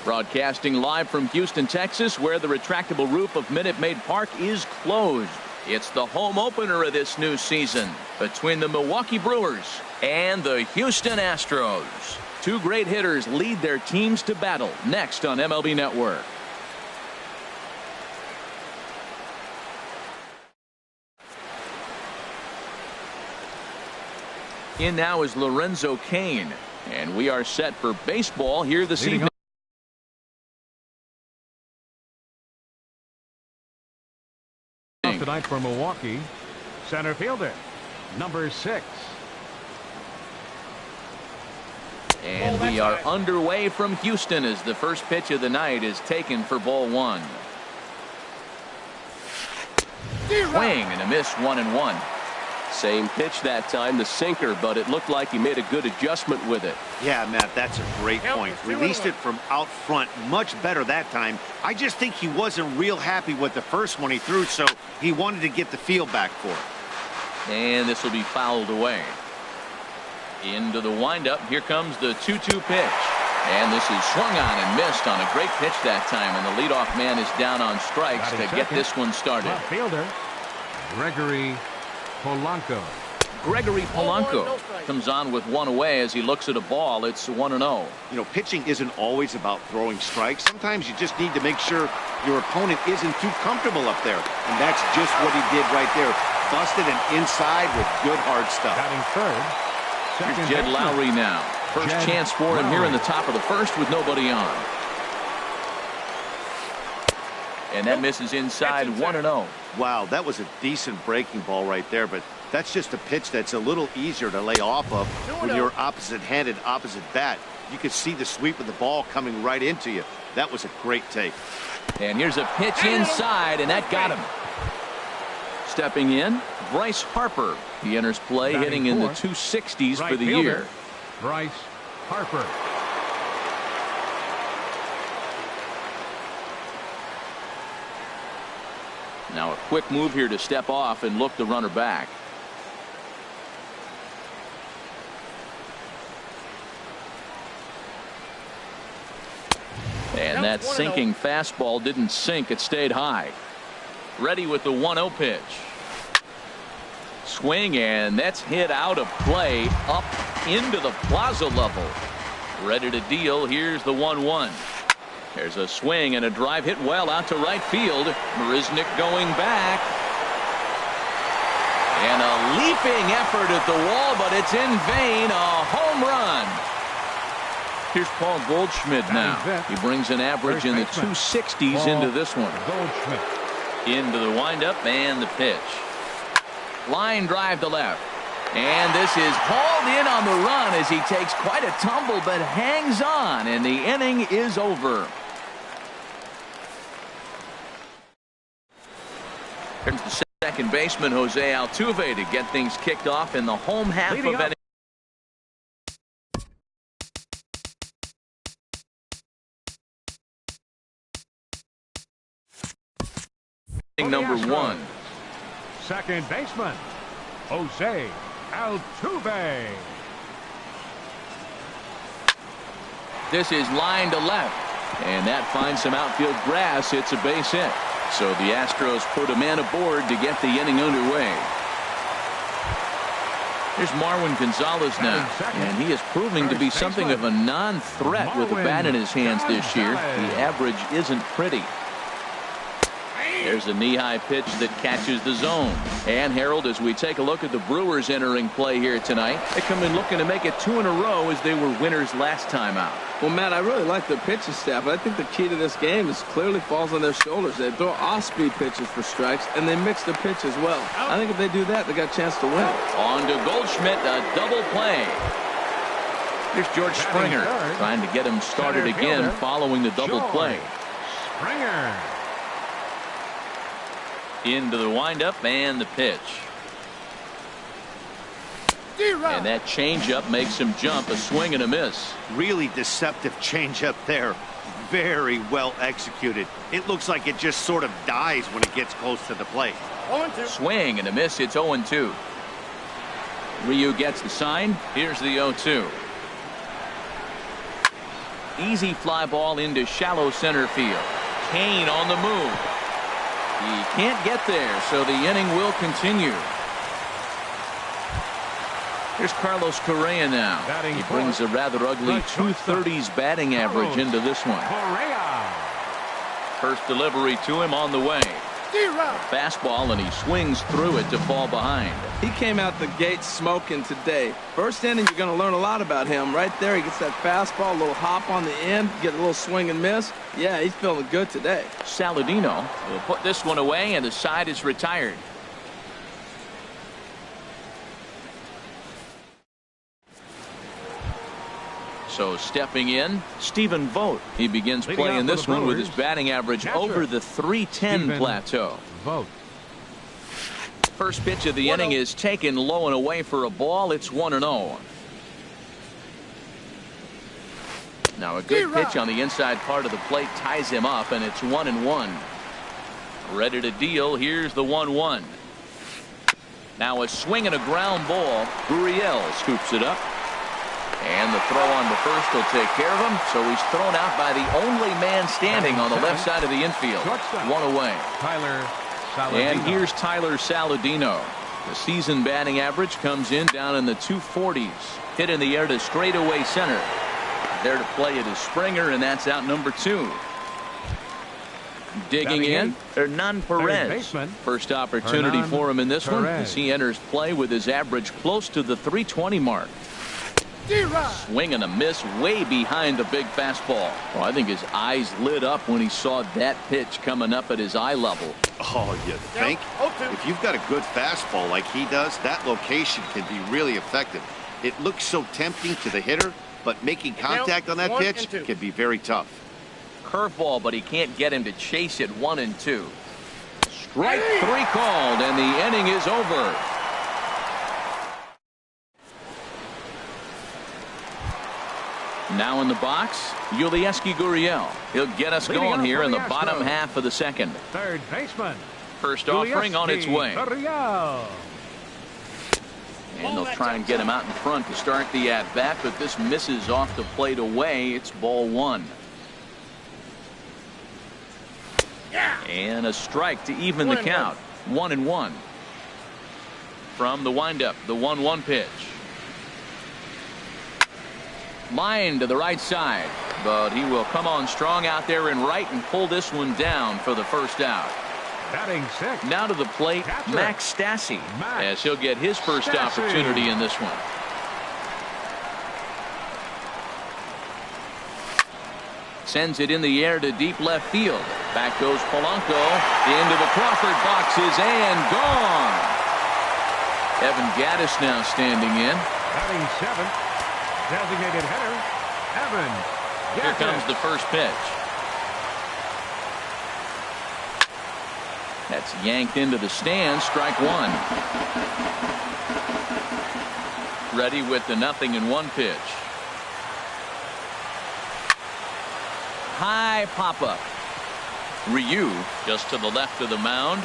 Broadcasting live from Houston, Texas, where the retractable roof of Minute Maid Park is closed. It's the home opener of this new season between the Milwaukee Brewers and the Houston Astros. Two great hitters lead their teams to battle next on MLB Network. In now is Lorenzo Cain, and we are set for baseball here this evening. Tonight for Milwaukee, center fielder, number 6. And we are underway from Houston as the first pitch of the night is taken for ball 1. Swing and a miss, 1-1. Same pitch that time, the sinker, but it looked like he made a good adjustment with it. Yeah, Matt, that's a great point. Released it from out front much better that time. I just think he wasn't real happy with the first one he threw, so he wanted to get the feel back for it. And this will be fouled away. Into the windup. Here comes the 2-2 pitch. And this is swung on and missed on a great pitch that time. And the leadoff man is down on strikes to get this one started. Left fielder, Gregory Polanco. Gregory Polanco comes on with one away as he looks at a ball. It's 1-0. You know, pitching isn't always about throwing strikes. Sometimes you just need to make sure your opponent isn't too comfortable up there. And that's just what he did right there. Busted and inside with good hard stuff. Batting third. Here's Jed Lowry now. First chance for him here in the top of the first with nobody on. And that misses inside, 1-0. Wow, that was a decent breaking ball right there, but that's just a pitch that's a little easier to lay off of when you're opposite-handed, opposite bat. You could see the sweep of the ball coming right into you. That was a great take. And here's a pitch inside, and that got him. Stepping in, Bryce Harper. He enters play hitting in the 260s for the year. Bryce Harper. Now a quick move here to step off and look the runner back. And that sinking fastball didn't sink. It stayed high. Ready with the 1-0 pitch. Swing, and that's hit out of play up into the plaza level. Ready to deal. Here's the 1-1. There's a swing and a drive hit well out to right field. Marisnick going back. And a leaping effort at the wall, but it's in vain. A home run. Here's Paul Goldschmidt now. He brings an average in the 260s into this one. Goldschmidt. Into the windup and the pitch. Line drive to left. And this is hauled in on the run as he takes quite a tumble but hangs on, and the inning is over. Here's the second baseman, Jose Altuve, to get things kicked off in the home half of inning. Number 1. Second baseman, Jose Altuve. This is line to left, and that finds some outfield grass. It's a base hit. So the Astros put a man aboard to get the inning underway. Here's Marwin Gonzalez now, and he is proving to be something of a non-threat with the bat in his hands this year. The average isn't pretty. There's a knee-high pitch that catches the zone. And Harold, as we take a look at the Brewers entering play here tonight, they come in looking to make it 2 in a row as they were winners last time out. Well, Matt, I really like the pitching staff. I think the key to this game is clearly falls on their shoulders. They throw off-speed pitches for strikes, and they mix the pitch as well. I think if they do that, they got a chance to win. On to Goldschmidt, a double play. Here's George Springer trying to get him started again following the double play. Springer. Into the windup and the pitch. And that changeup makes him jump. A swing and a miss. Really deceptive changeup there. Very well executed. It looks like it just sort of dies when it gets close to the plate. Swing and a miss. It's 0-2. Ryu gets the sign. Here's the 0-2. Easy fly ball into shallow center field. Kane on the move. He can't get there, so the inning will continue. Here's Carlos Correa now. He brings a rather ugly 230s batting average into this one. First delivery to him on the way. Fastball, and he swings through it to fall behind. He came out the gate smoking today. First inning, you're going to learn a lot about him. Right there, he gets that fastball, a little hop on the end, get a little swing and miss. Yeah, he's feeling good today. Saladino will put this one away, and the side is retired. So stepping in, Stephen Vogt. He begins playing this one with his batting average over the 310 plateau. Vogt. First pitch of the inning is taken low and away for a ball. It's 1-0. Now a good pitch on the inside part of the plate ties him up, and it's 1-1. Ready to deal. Here's the 1-1. Now a swing and a ground ball. Gurriel scoops it up. And the throw on the first will take care of him. So he's thrown out by the only man standing on the left side of the infield. One away. Tyler Saladino. And here's Tyler Saladino. The season batting average comes in down in the 240s. Hit in the air to straightaway center. There to play it is Springer, and that's out number 2. Digging in, Hernan Perez. First opportunity for him in this one as he enters play with his average close to the 320 mark. Swing and a miss way behind the big fastball. Well, I think his eyes lit up when he saw that pitch coming up at his eye level. Oh, you think? If you've got a good fastball like he does, that location can be really effective. It looks so tempting to the hitter, but making contact on that pitch can be very tough. Curveball, but he can't get him to chase it. 1-2. Strike 3 called, and the inning is over. Now in the box, Yulieski Gurriel. He'll get us going here in the bottom half of the second. Third baseman. First offering on its way. And they'll try and get him out in front to start the at-bat, but this misses off the plate away. It's ball 1. And a strike to even the count. 1-1. From the windup, the 1-1 pitch. Line to the right side, but he will come on strong out there in right and pull this one down for the first out. Batting 6. Now to the plate, Max Stassi, as he'll get his first opportunity in this one. Sends it in the air to deep left field. Back goes Polanco. Into the Crawford boxes and gone. Evan Gattis now standing in. Batting 7. Designated hitter, Evan. Here comes the first pitch. That's yanked into the stand. Strike 1. Ready with the 0-1 pitch. High pop-up. Ryu just to the left of the mound.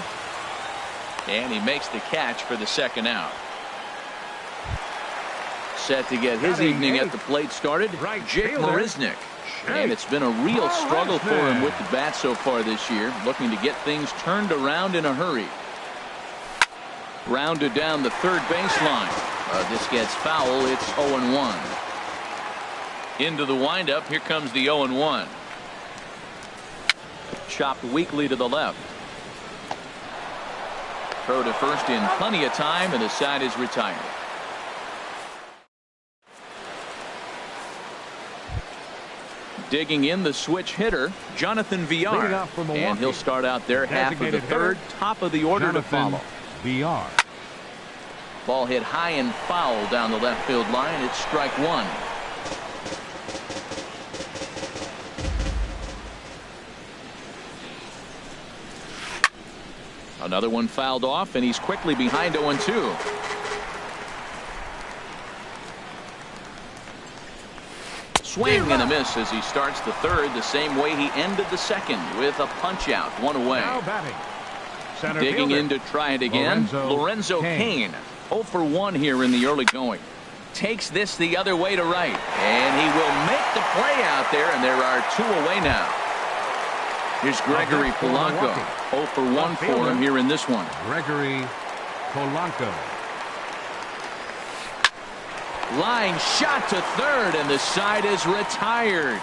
And he makes the catch for the second out. Set to get his evening at the plate started, Jake Marisnick. And it's been a real struggle for him with the bat so far this year, looking to get things turned around in a hurry. Rounded down the third baseline. This gets foul. It's 0-1. Into the windup. Here comes the 0-1. Chopped weakly to the left. Throw to first in plenty of time, and the side is retired. Digging in the switch hitter, Jonathan Villar. And he'll start out there half of the third, top of the order to follow. Villar. Ball hit high and foul down the left field line. It's strike 1. Another one fouled off, and he's quickly behind 0-2. Swing and a miss as he starts the third the same way he ended the second with a punch out. 1 away. Now batting. Digging in to try it again. Lorenzo Cain. 0 for 1 here in the early going. takes this the other way to right. And he will make the play out there, and there are 2 away now. Here's Gregory Polanco. 0 for 1 for him here in this one. Gregory Polanco. Line shot to third, and the side is retired.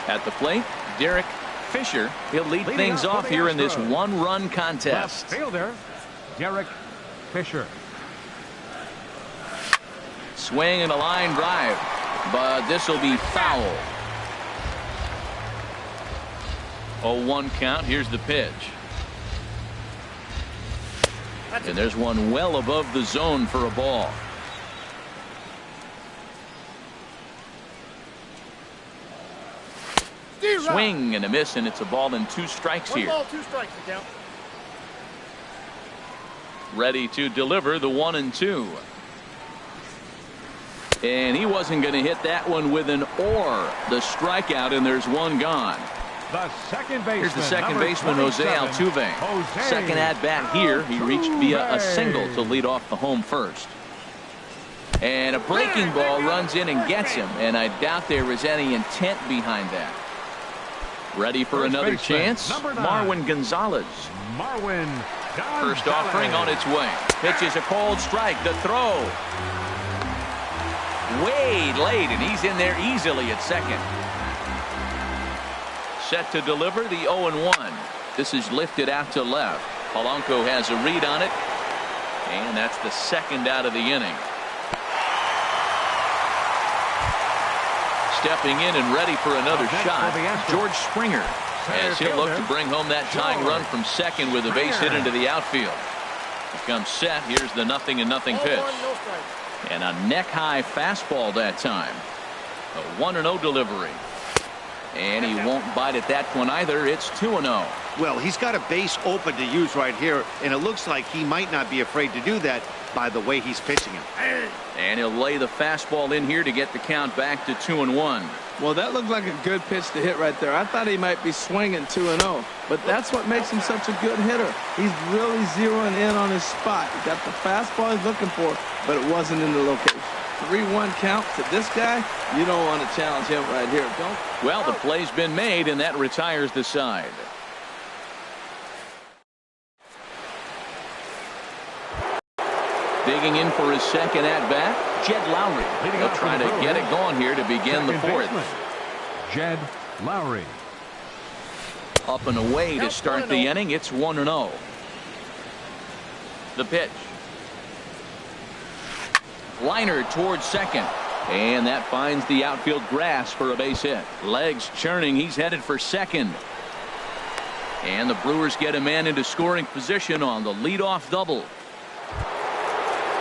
At the plate, Derek Fisher. He'll lead things off here in this one-run contest. Left fielder, Derek Fisher. Swing and a line drive, but this will be foul. 0-1 count. Here's the pitch. And there's one well above the zone for a ball. Swing and a miss, and it's a ball and 2 strikes here. 1 ball, 2 strikes to count. Ready to deliver the 1-2. And he wasn't going to hit that one with an or. The strikeout, and there's 1 gone. The second baseman. Here's the second baseman, Jose Altuve. Second at bat here. He reached via a single to lead off the home first. And a breaking ball runs in and gets him. And I doubt there was any intent behind that. Ready for another chance? Marwin Gonzalez. Marwin Gonzalez. First offering on its way. Pitches a cold strike. The throw. Way late, and he's in there easily at second. Set to deliver the 0-1. This is lifted out to left. Polanco has a read on it, and that's the second out of the inning. Stepping in and ready for another shot, George Springer, as he'll look to bring home that tying run from second with a base hit into the outfield. He comes set. Here's the 0-0 pitch. And a neck-high fastball that time. A 1-0 delivery. And he won't bite at that one either. It's 2-0. Well, he's got a base open to use right here, and it looks like he might not be afraid to do that by the way he's pitching him. And he'll lay the fastball in here to get the count back to 2-1. Well, that looked like a good pitch to hit right there. I thought he might be swinging 2-0, but that's what makes him such a good hitter. He's really zeroing in on his spot. He got the fastball he's looking for, but it wasn't in the location. 3-1 count to this guy. You don't want to challenge him right here. Don't. Well, the play's been made, and that retires the side. Digging in for his second at-bat, Jed Lowry. He'll try to get it going here to begin the 4th. Jed Lowry. Up and away to start the inning. It's 1-0. The pitch. Liner towards second. And that finds the outfield grass for a base hit. Legs churning. He's headed for second. And the Brewers get a man into scoring position on the leadoff double.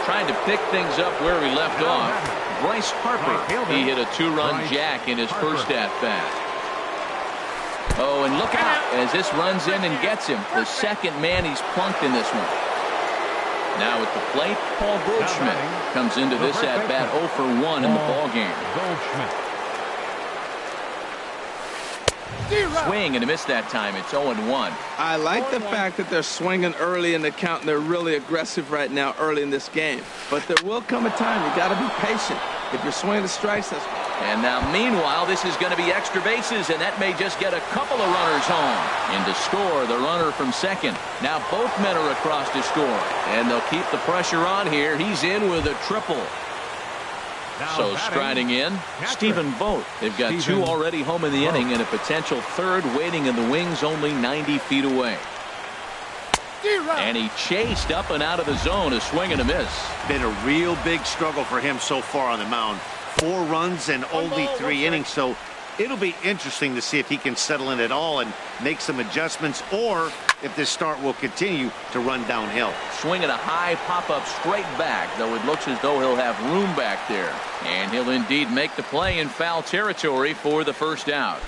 Trying to pick things up where we left off. Bryce Harper. He hit a 2-run jack in his first at-bat. Oh, and look out as this runs in and gets him. The second man he's plunked in this one. Now at the plate, Paul Goldschmidt comes into this at-bat 0 for 1 in the ballgame. Swing and a miss that time. It's 0-1. I like the fact that they're swinging early in the count, and they're really aggressive right now early in this game. But there will come a time you got to be patient. If you're swinging the strikes, that's... And now, meanwhile, this is going to be extra bases, and that may just get a couple of runners home. And to score, the runner from second. Now both men are across to score, and they'll keep the pressure on here. He's in with a triple. So striding in, Stephen Vogt. They've got 2 already home in the inning, and a potential 3rd waiting in the wings only 90 feet away. And he chased up and out of the zone, a swing and a miss. Been a real big struggle for him so far on the mound. 4 runs and only 3 innings, so it'll be interesting to see if he can settle in at all and make some adjustments, or if this start will continue to run downhill. Swinging a high pop-up straight back, though it looks as though he'll have room back there. And he'll indeed make the play in foul territory for the first out.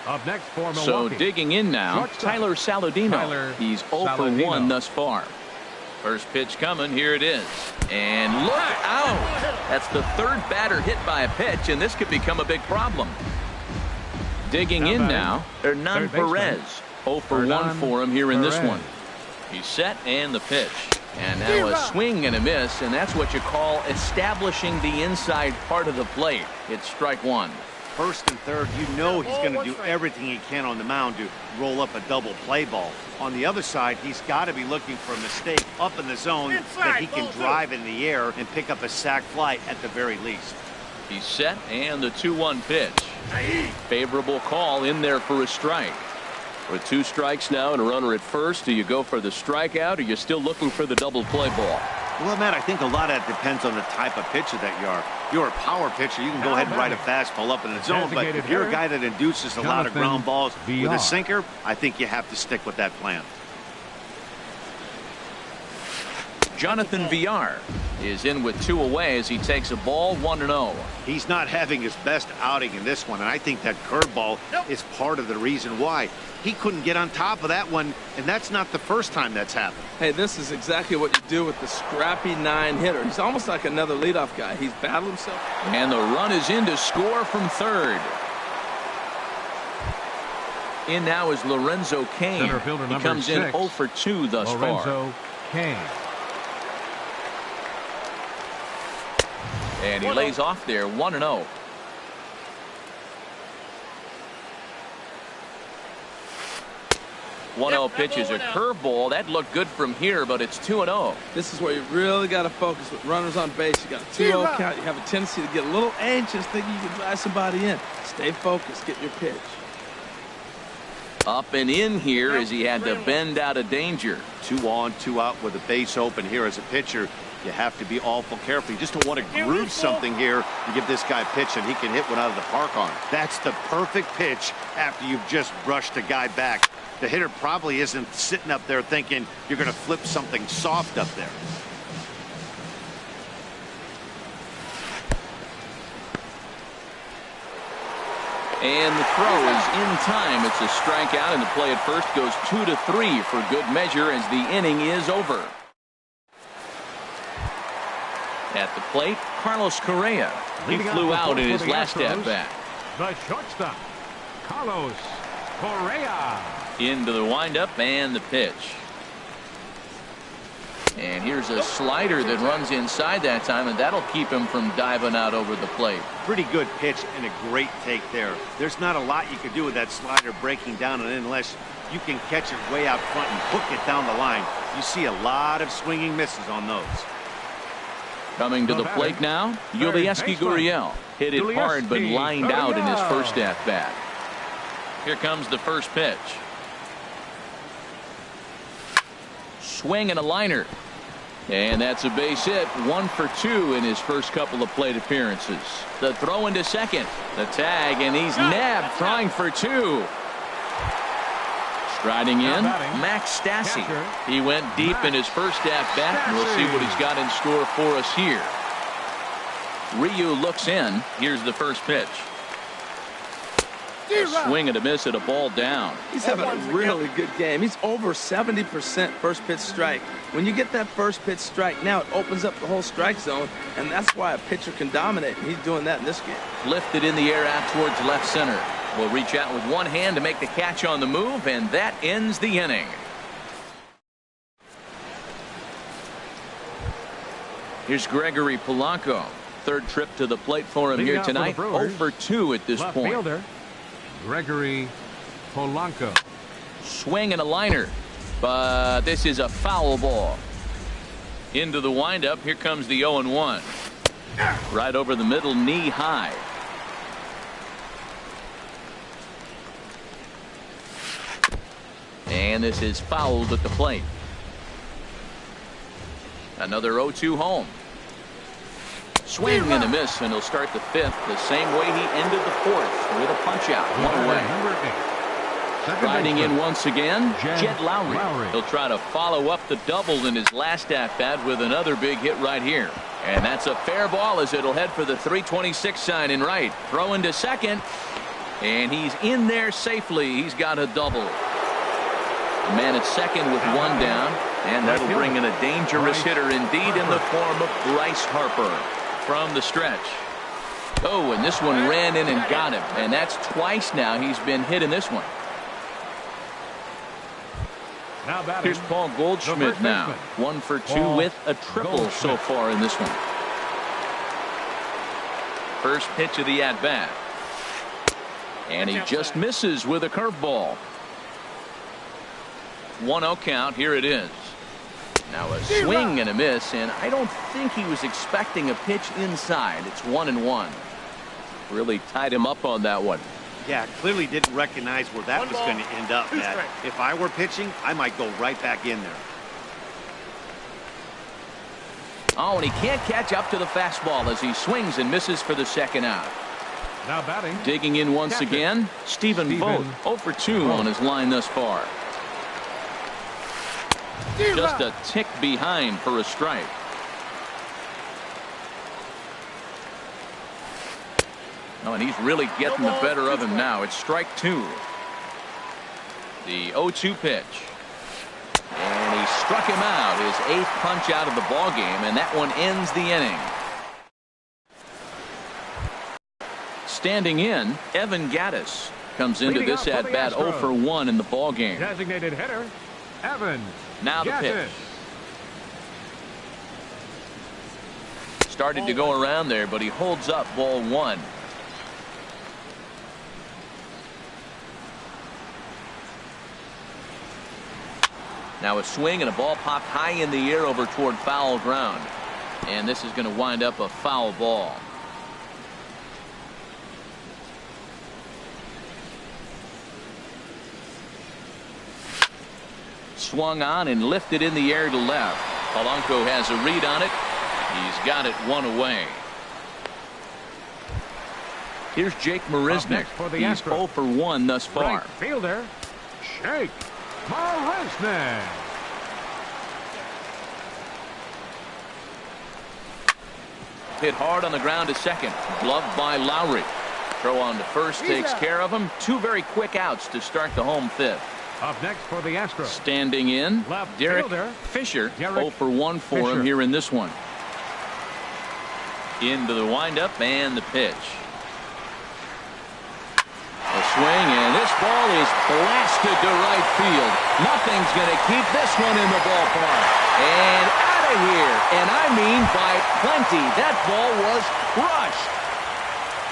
Up next for Milwaukee. So digging in now, Tyler Saladino. He's 0 for 1 thus far. First pitch coming. Here it is. And look out. That's the 3rd batter hit by a pitch, and this could become a big problem. Digging in now, Hernan Perez. 0 for 1 for him here in this one. He's set, and the pitch. And now a swing and a miss, and that's what you call establishing the inside part of the plate. It's strike one. First and third, you know he's going to do everything he can on the mound to roll up a double play ball. On the other side, he's got to be looking for a mistake up in the zone that he can drive in the air and pick up a sac fly at the very least. He's set, and the 2-1 pitch. Favorable call in there for a strike. With 2 strikes now and a runner at first, do you go for the strikeout or you're still looking for the double play ball? Well, Matt, I think a lot of that depends on the type of pitcher that you are. If you're a power pitcher, you can go ahead and ride a fastball up in the zone. But if you're a guy that induces a lot of ground balls with a sinker, I think you have to stick with that plan. Jonathan Villar is in with 2 away as he takes a ball 1-0. He's not having his best outing in this one, and I think that curveball is part of the reason why. He couldn't get on top of that one, and that's not the first time that's happened. Hey, this is exactly what you do with the scrappy 9 hitter. He's almost like another leadoff guy. He's battled himself. And the run is in to score from third. In now is Lorenzo Cain. Center fielder He number comes in 6, 0 for 2 thus far. Lorenzo Cain. And he lays off there 1-0. Pitch is a curveball. That looked good from here, but it's 2-0. This is where you really got to focus with runners on base. You got a 2-0 count. You have a tendency to get a little anxious thinking you can drive somebody in. Stay focused. Get your pitch. Up and in here as he had to bend out of danger. 2 on, 2 out with a base open here as a pitcher. You have to be awful careful. You just don't want to groove something here and give this guy a pitch and he can hit one out of the park on. That's the perfect pitch after you've just brushed a guy back. The hitter probably isn't sitting up there thinking you're going to flip something soft up there. And the throw is in time. It's a strikeout, and the play at first goes 2-3 for good measure as the inning is over. At the plate, Carlos Correa. He flew out in his last at-bat. The shortstop, Carlos Correa. Into the windup and the pitch. And here's a slider that runs inside that time, and that'll keep him from diving out over the plate. Pretty good pitch and a great take there. There's not a lot you can do with that slider breaking down and in unless you can catch it way out front and hook it down the line. You see a lot of swinging misses on those. Coming to the plate now, Yulieski Gurriel. Hit it hard but lined out in his first at-bat. Here comes the first pitch. Swing and a liner. And that's a base hit. 1 for 2 in his first couple of plate appearances. The throw into second. The tag, and he's nabbed trying for 2. Striding in, Max Stassi. He went deep in his first at-bat. We'll see what he's got in store for us here. Ryu looks in. Here's the first pitch. A swing and a miss at a ball down. He's having a really good game. He's over 70% first pitch strike. When you get that first pitch strike, now it opens up the whole strike zone, and that's why a pitcher can dominate. And he's doing that in this game. Lifted in the air out towards left center. Will reach out with one hand to make the catch on the move, and that ends the inning. Here's Gregory Polanco. Third trip to the plate for him here tonight. 0 for 2 at this point. Fielder, Gregory Polanco. Swing and a liner, but this is a foul ball. Into the windup. Here comes the 0-1. Right over the middle, knee high. And this is fouled at the plate. Another 0-2 home. Swing and a miss, and he'll start the 5th the same way he ended the 4th with a punch out. 1 away. Riding in once again, Jed Lowry. He'll try to follow up the double in his last at-bat with another big hit right here. And that's a fair ball as it'll head for the 326 sign in right. Throw into second, and he's in there safely. He's got a double. The man at second with 1 down, and that'll bring in a dangerous hitter indeed in the form of Bryce Harper from the stretch. Oh, and this one ran in and got him, and that's twice now he's been hit in this one. Now batting, Here's Paul Goldschmidt now. 1 for 2 with a triple so far in this one. First pitch of the at-bat. And he just misses with a curveball. 1-0 count. Here it is. Now a swing and a miss, and I don't think he was expecting a pitch inside. It's 1-1. Really tied him up on that one. Yeah, clearly didn't recognize where that was going to end up, Matt. If I were pitching, I might go right back in there. Oh, and he can't catch up to the fastball as he swings and misses for the second out. now batting, Digging in once again, Stephen Vogt. 0 for 2 on his line thus far. Just a tick behind for a strike. Oh, and he's really getting the better of him now. It's strike 2. The 0-2 pitch. And he struck him out. His 8th punch out of the ball game, and that one ends the inning. Standing in, Evan Gattis comes into this at bat 0 for 1 in the ball game. designated hitter, Evan. Now the Gattis. pitch. Started to go around there, but he holds up ball 1. Now a swing and a ball popped high in the air over toward foul ground. And this is going to wind up a foul ball. Swung on and lifted in the air to left. Polanco has a read on it. He's got it 1 away. Here's Jake Marisnick. He's 0 for 1 thus far. Right fielder, Jake Marisnick. Hit hard on the ground to second. Gloved by Lowry. Throw on to first takes care of him. 2 very quick outs to start the home 5th. Up next for the Astros. Standing in, Left Derek fielder, Fisher. Derek 0 for 1 for him Fisher. here in this one. Into the windup and the pitch. A swing, and this ball is blasted to right field. Nothing's going to keep this one in the ballpark. And out of here. And I mean by plenty. That ball was crushed.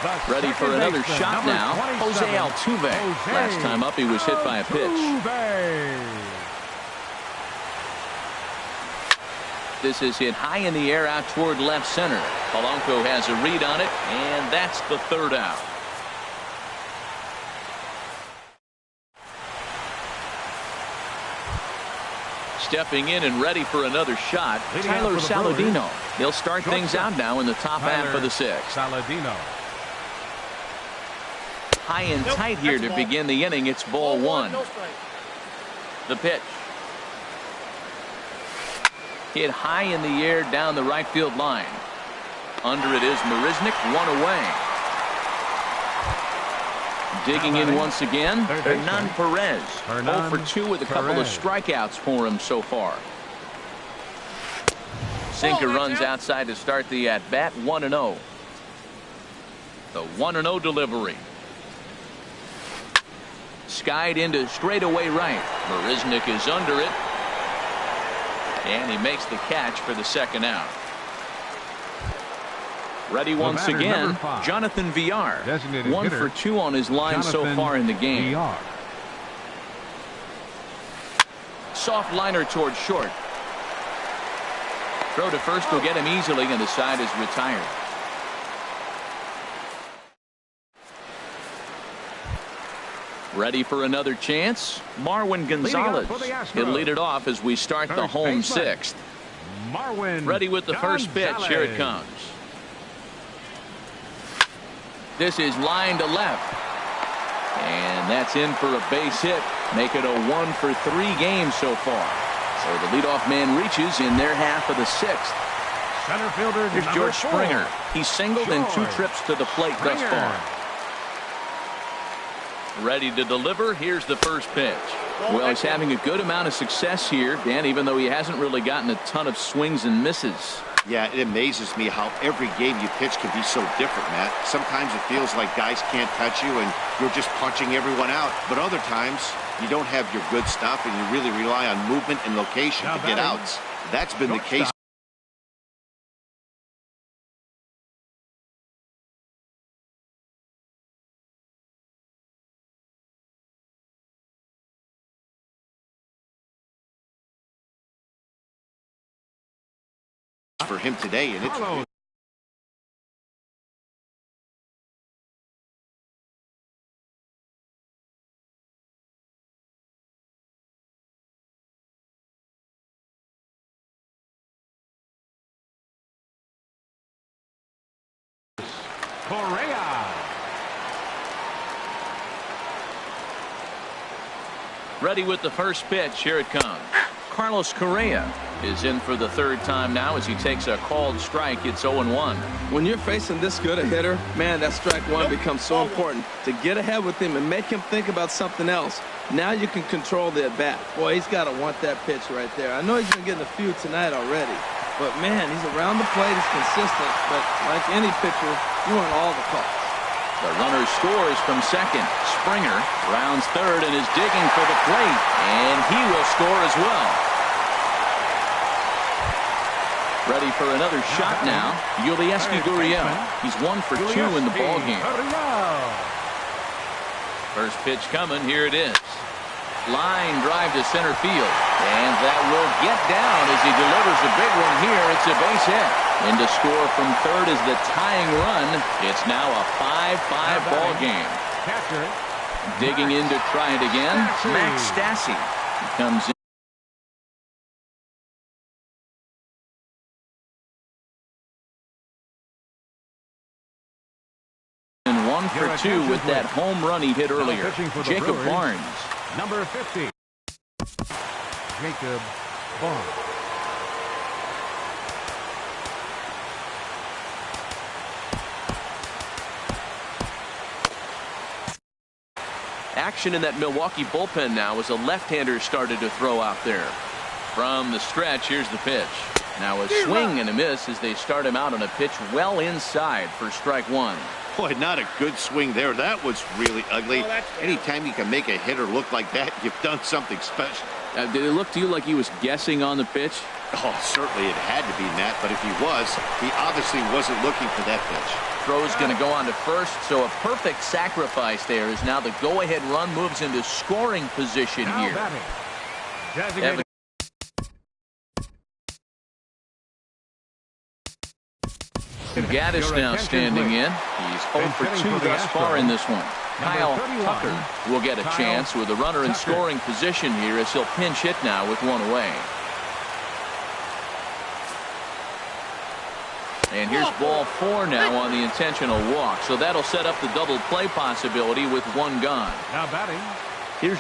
The Ready for second another baseman, shot number now. 27, Jose Altuve. Jose Last time up, he was hit by a pitch. Altuve. This is hit high in the air out toward left center. Polanco has a read on it, and that's the 3rd out. Stepping in and ready for another shot, Leading out Tyler for the Saladino. Brewers. He'll start things out now in the top half of the 6th. Saladino. High and tight here to begin the inning. It's ball 1. The pitch. Hit high in the air down the right field line. Under it is Marisnick, 1 away. Digging in once again, Hernan Perez. 0 for 2 with a couple of strikeouts for him so far. Sinker runs outside to start the at-bat, 1-0. The 1-0 delivery. Skied into straightaway right. Marisnick is under it. And he makes the catch for the second out. Ready once again, Jonathan Villar. 1 for 2 on his line so far in the game. Villar. Soft liner toward short. Throw to first will get him easily, and the side is retired. Ready for another chance? Marwin Gonzalez. He'll lead it off as we start the home 6th. Marwin Ready with the first pitch. Here it comes. This is line to left. And that's in for a base hit. Make it a 1 for 3 games so far. So the leadoff man reaches in their half of the 6th. Center fielder. Here's George Springer. He's singled in 2 trips to the plate thus far. Ready to deliver. Here's the first pitch. Well, he's having a good amount of success here, Dan, even though he hasn't really gotten a ton of swings and misses. Yeah, it amazes me how every game you pitch can be so different, Matt. Sometimes it feels like guys can't touch you and you're just punching everyone out. But other times, you don't have your good stuff and you really rely on movement and location to get outs. That's been the case for him today, and it's Correa. Ready with the first pitch. Here it comes. Carlos Correa is in for the third time now as he takes a called strike. It's 0-1. When you're facing this good a hitter, man, that strike one becomes so important. To get ahead with him and make him think about something else. Now you can control the at-bat. Boy, he's got to want that pitch right there. I know he's been getting a few tonight already. But, man, he's around the plate. He's consistent. But like any pitcher, you want all the calls. The runner scores from second. Springer rounds third and is digging for the plate. And he will score as well. Ready for another shot now. Yulieski Gurriel. He's 1 for 2 in the ballgame. First pitch coming. Here it is. Line drive to center field. And that will get down as he delivers a big one here. It's a base hit. And to score from third is the tying run. It's now a 5-5 ball game. Digging in to try it again. Max Stassi comes in. And 1 for 2 with that home run he hit earlier. Jacob Barnes. Number 50. Jacob Barnes. Action in that Milwaukee bullpen now as a left-hander started to throw out there. From the stretch, here's the pitch. Now a swing and a miss as they start him out on a pitch well inside for strike one. Boy, not a good swing there. That was really ugly. Anytime you can make a hitter look like that, you've done something special. Did it look to you like he was guessing on the pitch? Oh, certainly it had to be, Matt, but if he was, he obviously wasn't looking for that pitch. Throw's going to go on to first, so a perfect sacrifice there is now the go-ahead run moves into scoring position here. Gaddis now standing in. He's 0 for 2 thus far in this one. Kyle Tucker will get a chance with a runner in scoring position here as he'll pinch hit now with one away. And here's ball 4 now on the intentional walk. So that'll set up the double play possibility with one gone. Now batting. Here's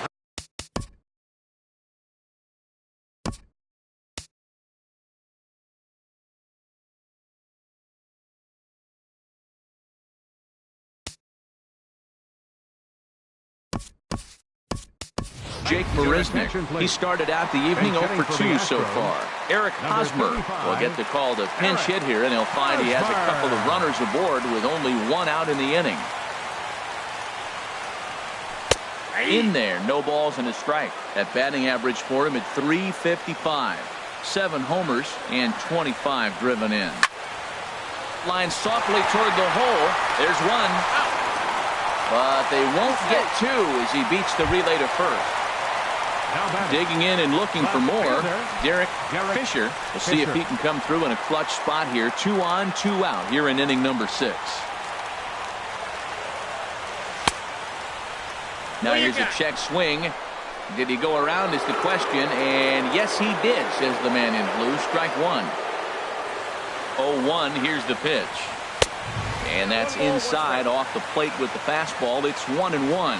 Jake Marisnick. He started out the evening 0 for 2 so far. Eric Hosmer will get the call to pinch hit here, and he'll find he has a couple of runners aboard with only 1 out in the inning. In there, no balls and a strike. That batting average for him at .355. 7 homers and 25 driven in. Line softly toward the hole. There's one. But they won't get 2 as he beats the relay to first. Digging in and looking for more, Derek Fisher. We'll see if he can come through in a clutch spot here. 2 on, 2 out here in inning number 6. Now here's a check swing. Did he go around is the question, and yes he did, says the man in blue. Strike 1. 0-1, here's the pitch. And that's inside off the plate with the fastball. It's 1-1.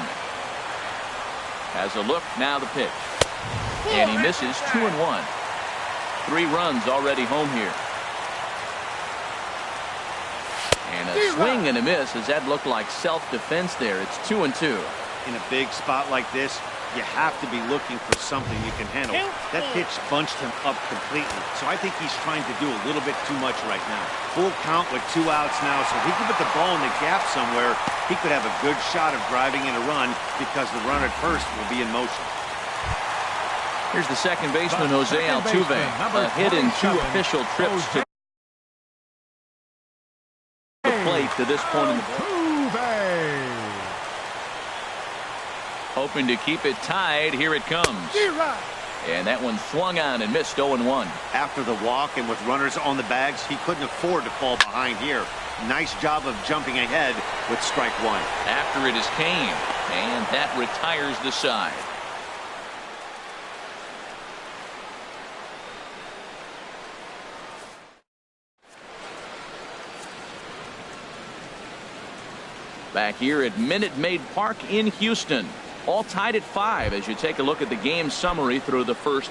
Has a look, now the pitch. And he misses. 2-1. 3 runs already home here. And a swing and a miss as that looked like self-defense there. It's 2-2. In a big spot like this, you have to be looking for something you can handle. That pitch bunched him up completely, so I think he's trying to do a little bit too much right now. Full count with 2 outs now, so if he can put the ball in the gap somewhere, he could have a good shot of driving in a run because the runner at first will be in motion. Here's the second baseman, Jose Altuve. A hit in 2 official trips to the plate to this point in the ball. Hoping to keep it tied. Here it comes. And that one swung on and missed 0-1. After the walk and with runners on the bags, he couldn't afford to fall behind here. Nice job of jumping ahead with strike 1. After it is Kane, and that retires the side. Back here at Minute Maid Park in Houston. All tied at 5 as you take a look at the game summary through the first.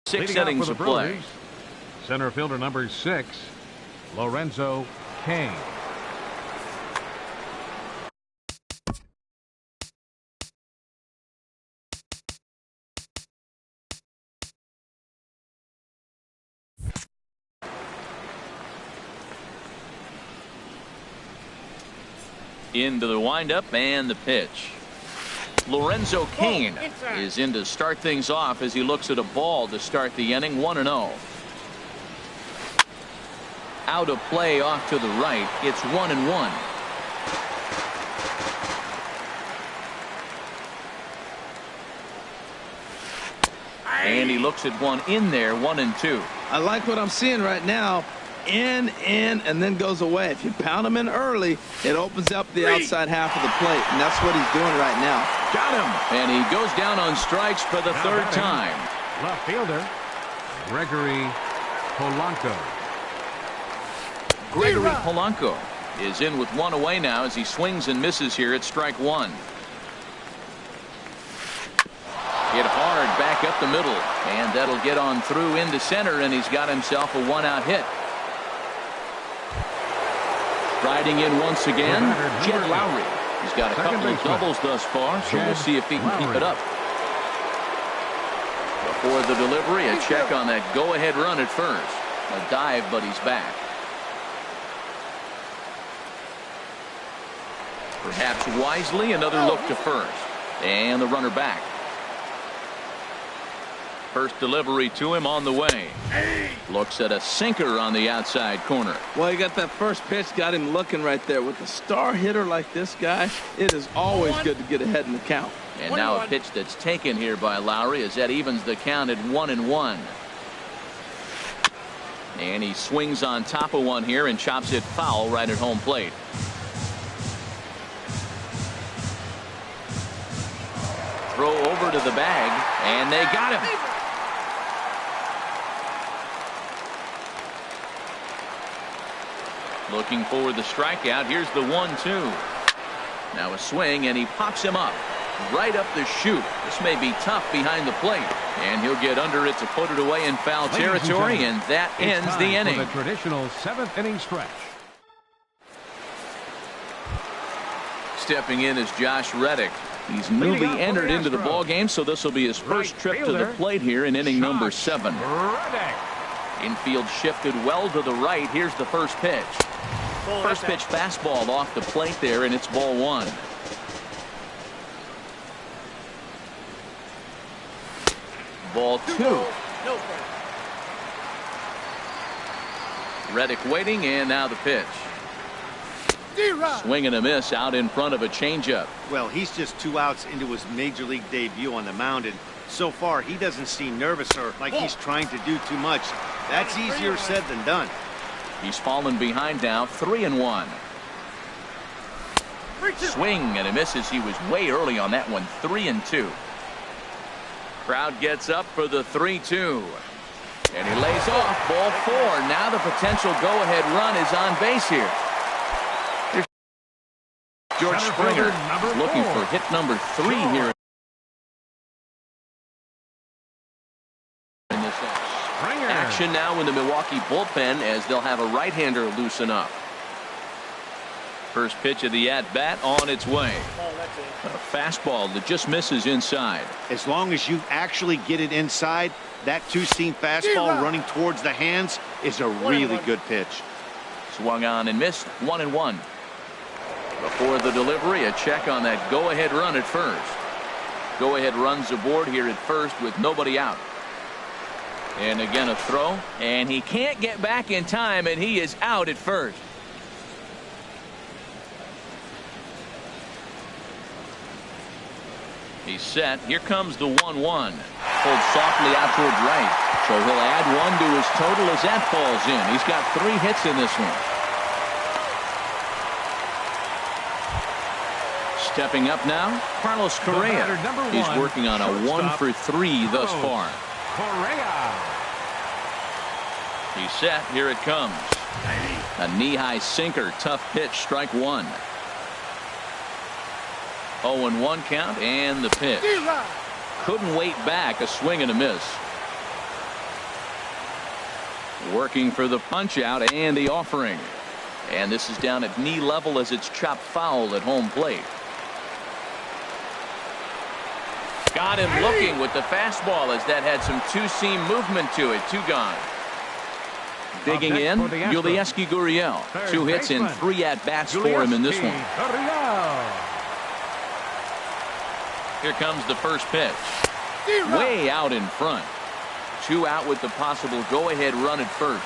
Six innings of play. Center fielder number 6, Lorenzo Cain. Into the windup and the pitch. Lorenzo Cain is in to start things off as he looks at a ball to start the inning. 1-0. Out of play off to the right. It's 1-1. And he looks at one in there. 1-2. I like what I'm seeing right now. In, and then goes away. If you pound him in early, it opens up the outside half of the plate, and that's what he's doing right now. Got him. And he goes down on strikes for the third time. Left fielder, Gregory Polanco. Gregory Polanco is in with one away now as he swings and misses here at strike 1. Hit hard back up the middle, and that'll get on through into center, and he's got himself a 1-out hit. Riding in once again, Jed Lowry. He's got a couple of doubles thus far, so we'll see if he can keep it up. Before the delivery, a check on that go-ahead run at first. A dive, but he's back. Perhaps wisely, another look to first. And the runner back. First delivery to him on the way. Looks at a sinker on the outside corner. Well, he got that first pitch, got him looking right there. With a star hitter like this guy, it is always good to get ahead in the count. And now a pitch that's taken here by Lowry as that evens the count at 1-1. And he swings on top of one here and chops it foul right at home plate. Throw over to the bag, and they got him. Looking for the strikeout. Here's the 1-2. Now a swing, and he pops him up right up the chute. This may be tough behind the plate, and he'll get under it to put it away in foul territory, and that ends the inning. The traditional 7th inning stretch. Stepping in is Josh Reddick. He's newly entered into the ball game, so this will be his first trip to the plate here in inning number 7. Infield shifted well to the right. Here's the first pitch. First pitch fastball off the plate there, and it's ball 1. Ball 2. Reddick waiting, and now the pitch. Swing and a miss out in front of a changeup. Well, he's just 2 outs into his major league debut on the mound, and so far he doesn't seem nervous or like he's trying to do too much. That's easier said than done. He's fallen behind now, 3-1. Swing and a misses. He was way early on that one. 3-2. Crowd gets up for the 3-2. And he lays off. Ball 4. Now the potential go-ahead run is on base here. Here's George Springer looking for hit number 3 here. In this action now in the Milwaukee bullpen as they'll have a right-hander loosen up. First pitch of the at-bat on its way. A fastball that just misses inside. As long as you actually get it inside, that two-seam fastball running towards the hands is a really good pitch. Swung on and missed. 1-1. Before the delivery, a check on that go-ahead run at first. Go-ahead runs aboard here at first with nobody out. And again a throw, and he can't get back in time, and he is out at first. He's set. Here comes the 1-1. Pulled softly out toward right. So he'll add 1 to his total as that falls in. He's got 3 hits in this one. Stepping up now, Carlos Correa. He's working on a 1 for 3 thus far. Correa. He's set. Here it comes. A knee-high sinker. Tough pitch. Strike 1. 0-1 count and the pitch. Couldn't wait back. A swing and a miss. Working for the punch out and the offering. And this is down at knee level as it's chopped foul at home plate. Got him looking with the fastball as that had some two-seam movement to it. 2 gone. Digging in, Yulieski Gurriel. 2 hits and 3 at-bats for him in this one. Here comes the first pitch. Way out in front. 2 out with the possible go-ahead run at first.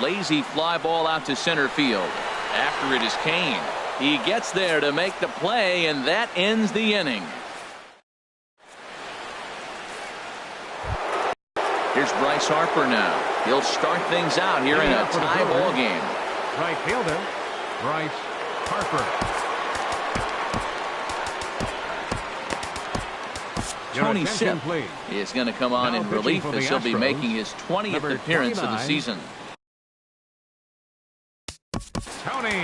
Lazy fly ball out to center field. After it is Kane. He gets there to make the play, and that ends the inning. Here's Bryce Harper now. He'll start things out here in a tie ball game. Right fielder, Bryce Harper. Tony Sipp is going to come on in relief as he'll be making his 20th appearance of the season. Tony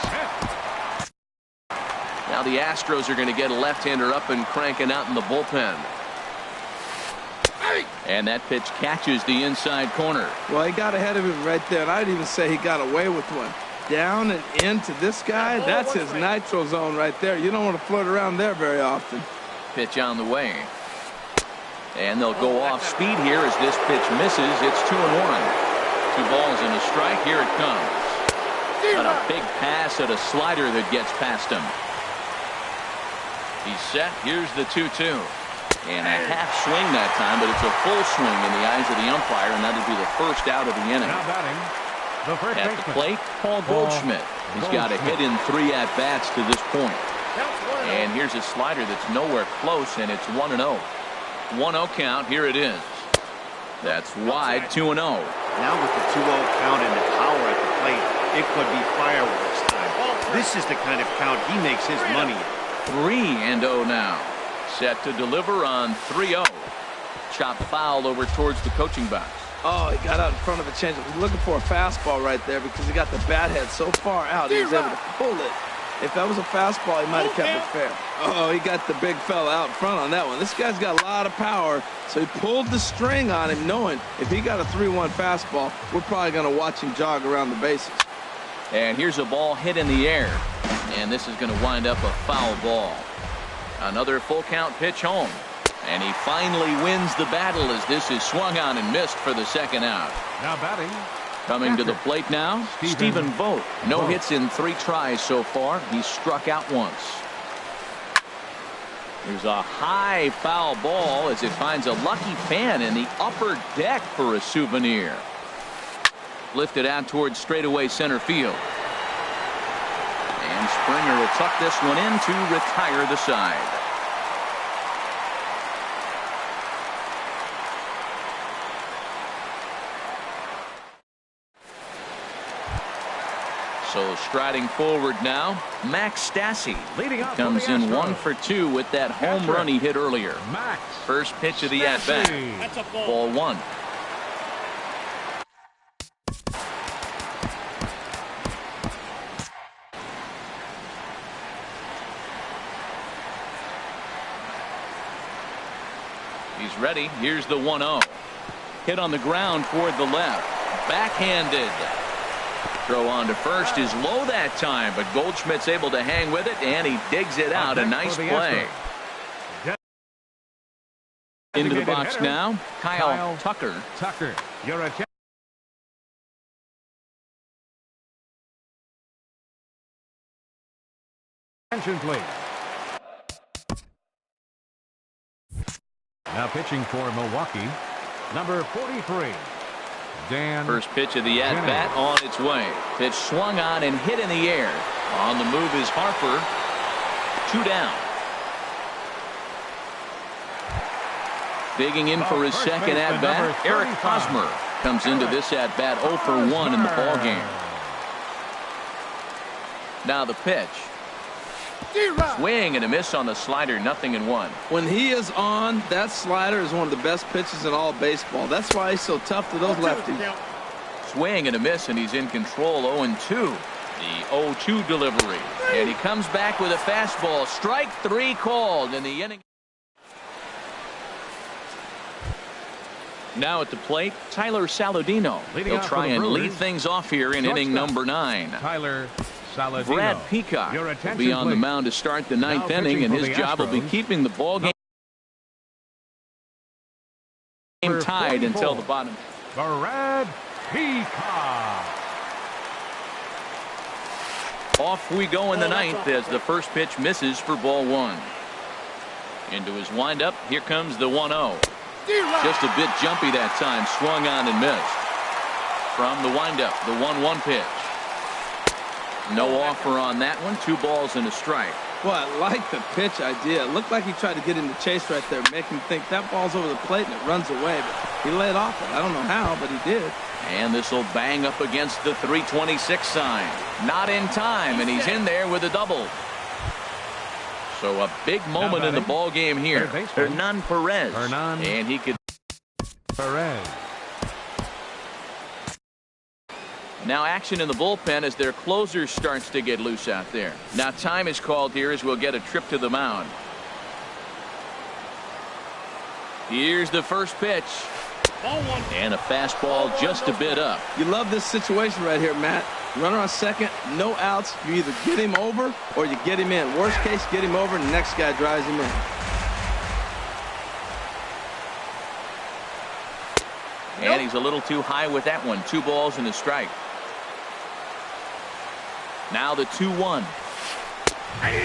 Sipp. Now the Astros are going to get a left-hander up and cranking out in the bullpen. And that pitch catches the inside corner. Well, he got ahead of him right there, and I'd even say he got away with one. Down and into this guy, that's his nitro zone right there. You don't want to float around there very often. Pitch on the way. And they'll go off speed here as this pitch misses. It's 2-1. 2 balls and a strike. Here it comes. And a big pass at a slider that gets past him. He's set. Here's the 2-2. And a half swing that time, but it's a full swing in the eyes of the umpire, and that'll be the first out of the inning. Now batting, the first at the plate, Paul Goldschmidt. He's got a hit in 3 at-bats to this point. And here's a slider that's nowhere close, and it's 1-0. 1-0 count. Here it is. That's wide. 2-0. Now with the 2-0 count and the power at the plate, it could be fireworks time. This is the kind of count he makes his money in. 3-0 now. Set to deliver on 3-0. Chopped foul over towards the coaching box. Oh, he got out in front of a changeup. He's looking for a fastball right there because he got the bat head so far out he was able to pull it. If that was a fastball, he might have kept it fair. Oh, he got the big fella out front on that one. This guy's got a lot of power, so he pulled the string on him, knowing if he got a 3-1 fastball, we're probably going to watch him jog around the bases. And here's a ball hit in the air, and this is going to wind up a foul ball. Another full count pitch home, and he finally wins the battle as this is swung on and missed for the second out. Now batting. Coming to the plate now, Stephen Vogt. No hits in 3 tries so far. He's struck out once. There's a high foul ball as it finds a lucky fan in the upper deck for a souvenir. Lifted out towards straightaway center field. And Springer will tuck this one in to retire the side. So striding forward now, Max Stassi Leading off comes for the in 1 Astros. for 2 with that home run he hit earlier. Max First pitch of the at-bat. Ball 1. He's ready. Here's the 1-0. Hit on the ground toward the left. Backhanded. Throw on to first is low that time, but Goldschmidt's able to hang with it, and he digs it out. A nice play. Into the box hitter, now, Kyle Tucker. Tucker, your attention, please. Now pitching for Milwaukee, number 43. Dan. First pitch of the at-bat on its way. Pitch swung on and hit in the air. On the move is Harper. 2 down. Digging in for his second at-bat, Eric Hosmer comes into this at-bat 0 for 1 in the ballgame. Now the pitch. Swing and a miss on the slider, 0-1. When he is on, that slider is one of the best pitches in all baseball. That's why he's so tough to those lefties. Swing and a miss, and he's in control. 0-2. The 0-2 delivery. And he comes back with a fastball. Strike 3 called in the inning. Now at the plate, Tyler Saladino. He'll try and lead things off here in inning number 9. Tyler Saladino. Brad Peacock will be on the mound to start the 9th inning, and his job will be keeping the ball game tied until the bottom. Brad Peacock. Off we go in the 9th as the first pitch misses for ball 1. Into his windup, here comes the 1-0. Just a bit jumpy that time, swung on and missed. From the windup, the 1-1 pitch. No offer on that one. 2 balls and a strike. Well, I like the pitch idea. It looked like he tried to get in the chase right there, make him think that ball's over the plate and it runs away. But he laid off it. I don't know how, but he did. And this will bang up against the 326 sign. Not in time, and he's in there with a double. So a big moment in the ball game here. Hernan Perez. And he could. Perez. Now action in the bullpen as their closer starts to get loose out there. Now time is called here as we'll get a trip to the mound. Here's the first pitch. And a fastball just a bit up. You love this situation right here, Matt. Runner on second, no outs. You either get him over or you get him in. Worst case, get him over and the next guy drives him in. And he's a little too high with that one. 2 balls and a strike. Now the 2-1.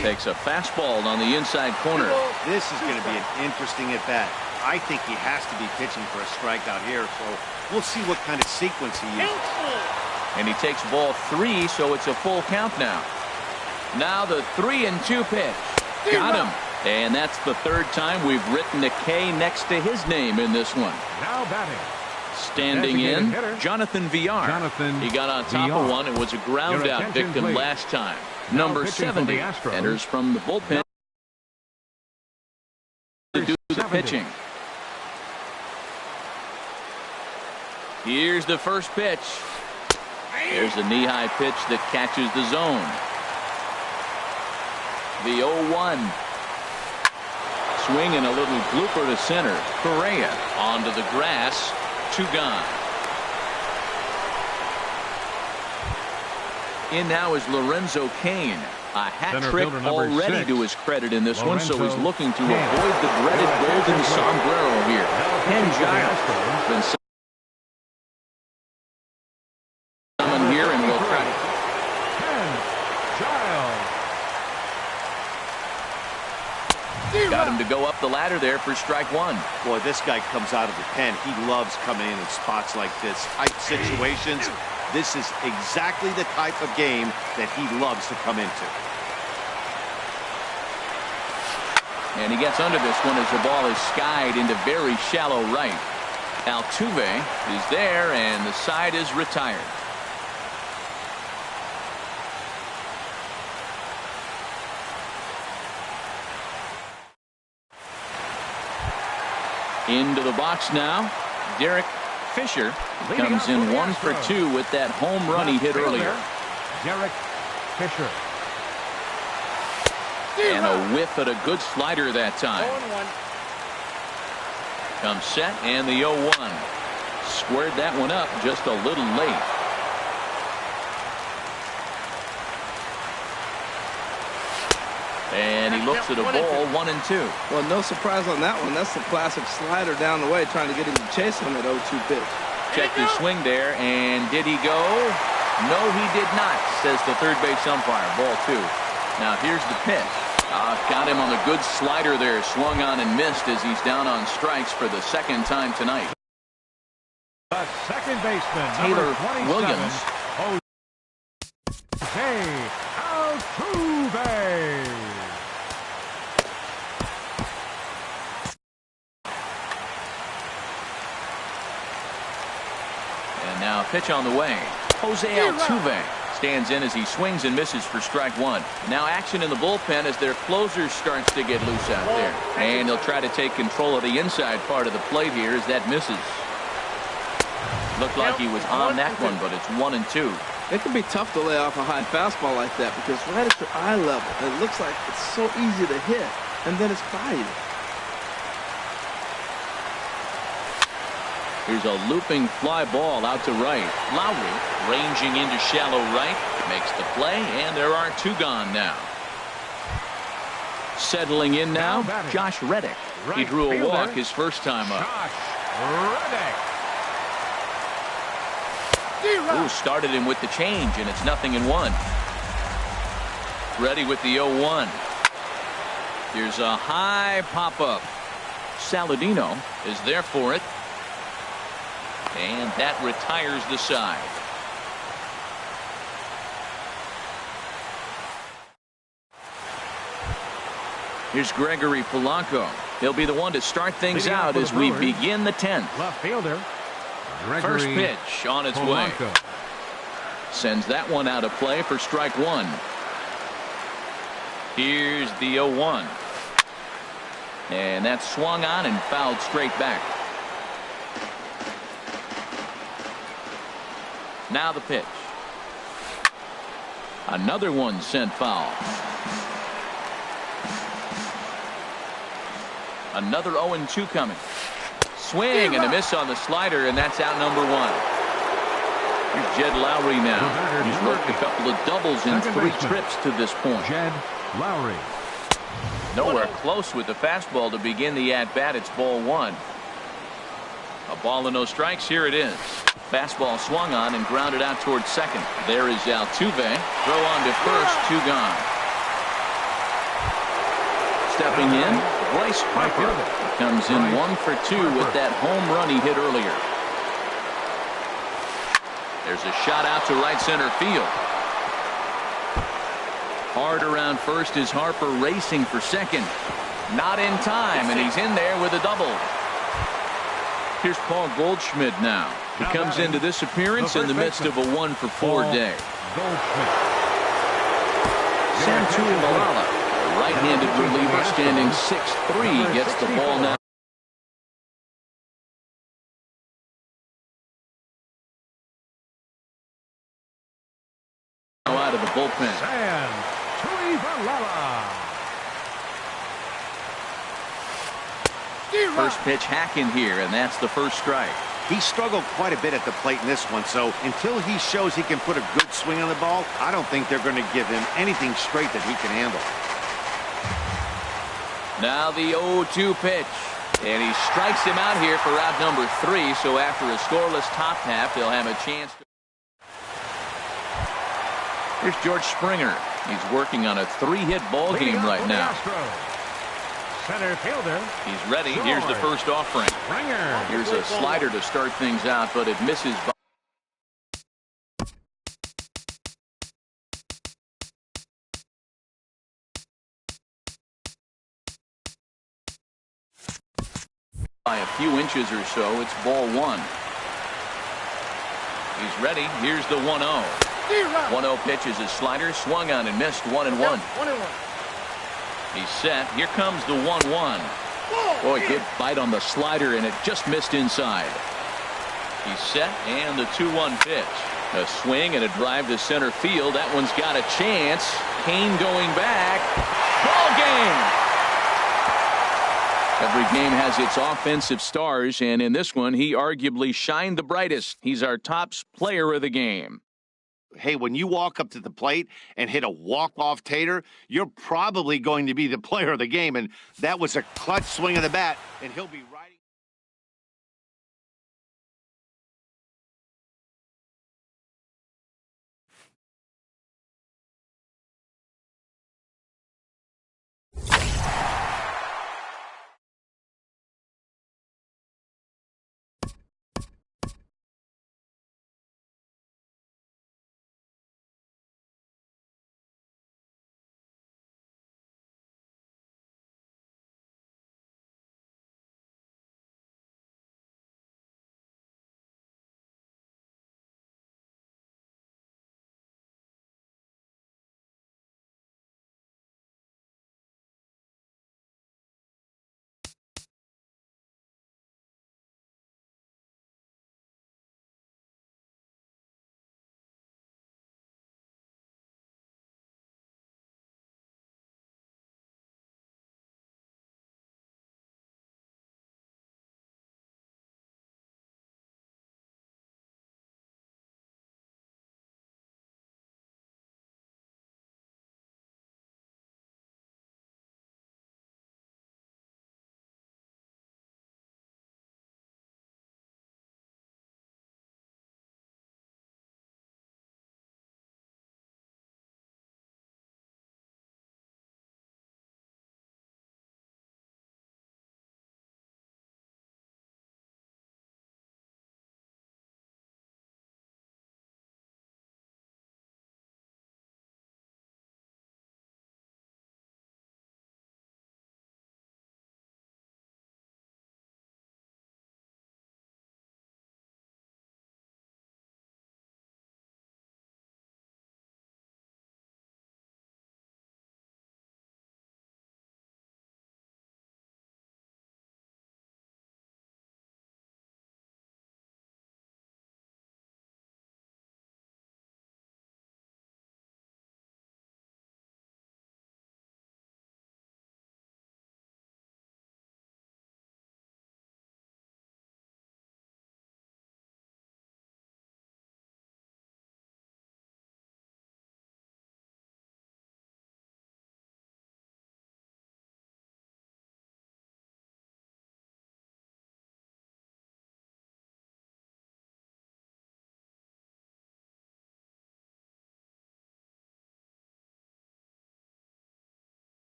Takes a fastball on the inside corner. This is going to be an interesting at bat. I think he has to be pitching for a strikeout here, so we'll see what kind of sequence he uses. And he takes ball 3, so it's a full count now. Now the 3-2 pitch. Got him. And that's the 3rd time we've written a K next to his name in this one. Now batting. Standing in, Jonathan Villar. He got on top of one and was a ground-out victim last time. Number 70 enters from the bullpen to do the pitching. Here's the first pitch. There's a knee-high pitch that catches the zone. The 0-1. Swing and a little blooper to center. Correa onto the grass. 2 gone. In now is Lorenzo Cain. A hat trick already to his credit in this one, so he's looking to avoid the dreaded golden sombrero here. Ken Giles been summoned here and will try. Got him to go up the ladder there for strike 1. Boy, this guy comes out of the pen. He loves coming in spots like this. Tight situations. This is exactly the type of game that he loves to come into. And he gets under this one as the ball is skied into very shallow right. Altuve is there, and the side is retired. Into the box now. Derek Fisher comes in 1 for 2 with that home run he hit earlier. Derek Fisher. And a whiff at a good slider that time. Comes set and the 0-1. Squared that one up just a little late. And he looks at a ball 1 and 2. Well, no surprise on that one. That's the classic slider down the way, trying to get him to chase on that 0-2 pitch. Checked his swing there, and did he go? No, he did not, says the third base umpire. Ball 2. Now here's the pitch. Got him on a good slider there. Swung on and missed as he's down on strikes for the second time tonight. The second baseman, Taylor number 27, Williams. Jose Altuve. And now pitch on the way. Jose Altuve stands in as he swings and misses for strike 1. Now action in the bullpen as their closer starts to get loose out there. And he'll try to take control of the inside part of the plate here as that misses. Looked like he was on that one, but it's 1 and 2. It can be tough to lay off a high fastball like that because right at your eye level, it looks like it's so easy to hit, and then it's by you. Here's a looping fly ball out to right. Lowry ranging into shallow right. Makes the play, and there are 2 gone now. Settling in now, Josh Reddick. He drew a walk his first time up. Josh Reddick. Ooh, started him with the change, and it's 0-1. Ready with the 0-1. Here's a high pop-up. Saladino is there for it. And that retires the side. Here's Gregory Polanco. He'll be the one to start things out as we begin the 10th. Left fielder. First pitch on its way. Sends that one out of play for strike 1. Here's the 0-1. And that's swung on and fouled straight back. Now the pitch. Another one sent foul. Another 0-2 coming. Swing and a miss on the slider, and that's out number 1. Here's Jed Lowry now. He's worked a couple of doubles in 3 trips to this point. Jed Lowry. Nowhere close with the fastball to begin the at-bat. It's ball 1. A ball and no strikes. Here it is. Fastball swung on and grounded out towards second. There is Altuve. Throw on to first. 2 gone. Stepping in, Bryce Harper comes in 1 for 2 with that home run he hit earlier. There's a shot out to right center field. Hard around first is Harper racing for second. Not in time, and he's in there with a double. Here's Paul Goldschmidt now. He comes into this appearance in the midst of a 1 for 4 day. Santu Malala, a right-handed reliever standing 6'3", gets the ball now. Out of the bullpen. First pitch hacking here, and that's the first strike. He struggled quite a bit at the plate in this one, so until he shows he can put a good swing on the ball, I don't think they're going to give him anything straight that he can handle. Now the 0-2 pitch, and he strikes him out here for out number 3, so after a scoreless top half, they'll have a chance to... Here's George Springer. He's working on a 3-hit ball game right now. Center fielder. He's ready. Here's the first offering. Here's a slider to start things out, but it misses by a few inches or so. It's ball 1. He's ready. Here's the 1-0. 1-0 pitch is a slider, swung on and missed. 1-1. He's set. Here comes the 1-1. Boy, good bite on the slider, and it just missed inside. He's set, and the 2-1 pitch. A swing and a drive to center field. That one's got a chance. Kane going back. Ball game! Every game has its offensive stars, and in this one, he arguably shined the brightest. He's our top player of the game. Hey, when you walk up to the plate and hit a walk-off tater, you're probably going to be the player of the game, and that was a clutch swing of the bat, and he'll be riding.